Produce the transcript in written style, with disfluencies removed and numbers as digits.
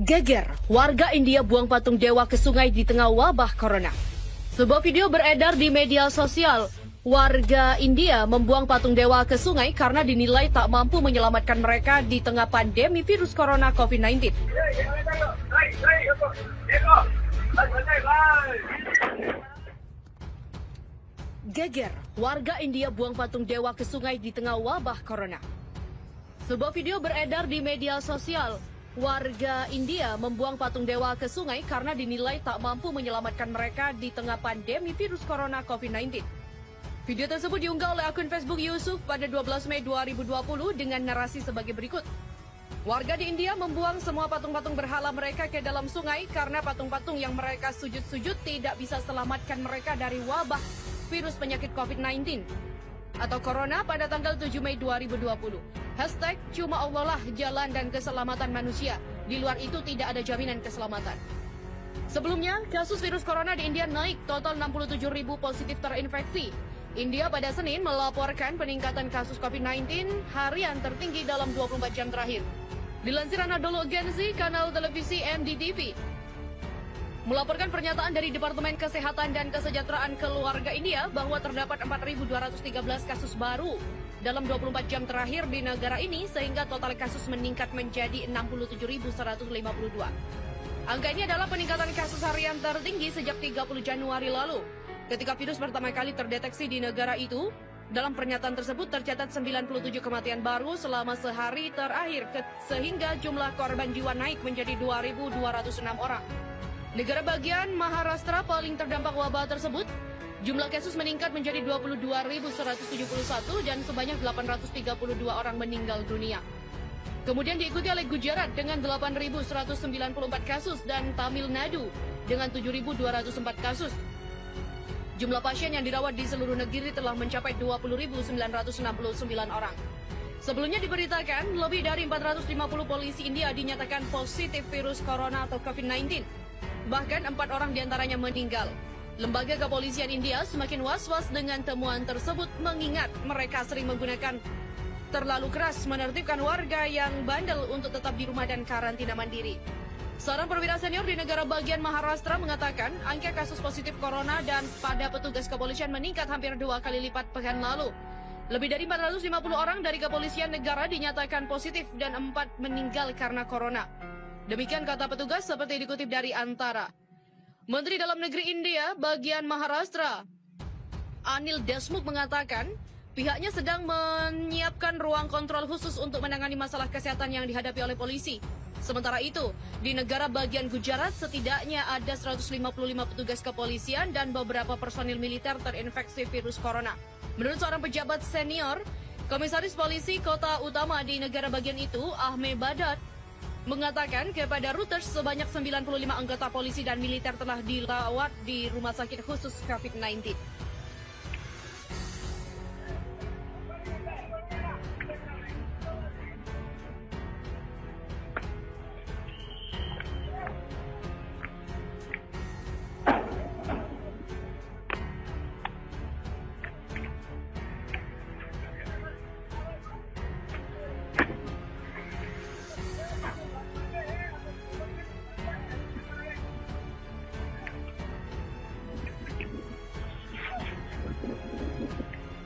Geger, warga India buang patung dewa ke sungai di tengah wabah corona. Sebuah video beredar di media sosial. Warga India membuang patung dewa ke sungai karena dinilai tak mampu menyelamatkan mereka di tengah pandemi virus corona COVID-19. Geger, warga India buang patung dewa ke sungai di tengah wabah corona. Sebuah video beredar di media sosial. Warga India membuang patung dewa ke sungai karena dinilai tak mampu menyelamatkan mereka di tengah pandemi virus corona COVID-19. Video tersebut diunggah oleh akun Facebook Yusuf pada 12 Mei 2020 dengan narasi sebagai berikut. Warga di India membuang semua patung-patung berhala mereka ke dalam sungai karena patung-patung yang mereka sujud-sujud tidak bisa selamatkan mereka dari wabah virus penyakit COVID-19 atau Corona pada tanggal 7 Mei 2020. Hashtag cuma Allah lah jalan dan keselamatan manusia. Di luar itu tidak ada jaminan keselamatan. Sebelumnya, kasus virus corona di India naik total 67.000 positif terinfeksi. India pada Senin melaporkan peningkatan kasus COVID-19 harian tertinggi dalam 24 jam terakhir. Dilansir Anadolu Agency, kanal televisi NDTV, melaporkan pernyataan dari Departemen Kesehatan dan Kesejahteraan Keluarga India bahwa terdapat 4.213 kasus baru dalam 24 jam terakhir di negara ini sehingga total kasus meningkat menjadi 67.152. Angka ini adalah peningkatan kasus harian tertinggi sejak 30 Januari lalu, ketika virus pertama kali terdeteksi di negara itu. Dalam pernyataan tersebut tercatat 97 kematian baru selama sehari terakhir, sehingga jumlah korban jiwa naik menjadi 2.206 orang. Negara bagian Maharashtra paling terdampak wabah tersebut. Jumlah kasus meningkat menjadi 22.171 dan sebanyak 832 orang meninggal dunia. Kemudian diikuti oleh Gujarat dengan 8.194 kasus dan Tamil Nadu dengan 7.204 kasus. Jumlah pasien yang dirawat di seluruh negeri telah mencapai 20.969 orang. Sebelumnya diberitakan lebih dari 450 polisi India dinyatakan positif virus corona atau COVID-19. Bahkan 4 orang diantaranya meninggal. Lembaga kepolisian India semakin was-was dengan temuan tersebut mengingat mereka sering menggunakan terlalu keras menertibkan warga yang bandel untuk tetap di rumah dan karantina mandiri. Seorang perwira senior di negara bagian Maharashtra mengatakan angka kasus positif corona dan pada petugas kepolisian meningkat hampir 2 kali lipat pekan lalu. Lebih dari 450 orang dari kepolisian negara dinyatakan positif dan 4 meninggal karena corona. Demikian kata petugas seperti dikutip dari Antara. Menteri Dalam Negeri India bagian Maharashtra, Anil Deshmukh mengatakan pihaknya sedang menyiapkan ruang kontrol khusus untuk menangani masalah kesehatan yang dihadapi oleh polisi. Sementara itu, di negara bagian Gujarat setidaknya ada 155 petugas kepolisian dan beberapa personil militer terinfeksi virus corona. Menurut seorang pejabat senior, Komisaris Polisi Kota Utama di negara bagian itu, Ahmed Badat, mengatakan kepada Reuters sebanyak 95 anggota polisi dan militer telah dirawat di rumah sakit khusus COVID-19.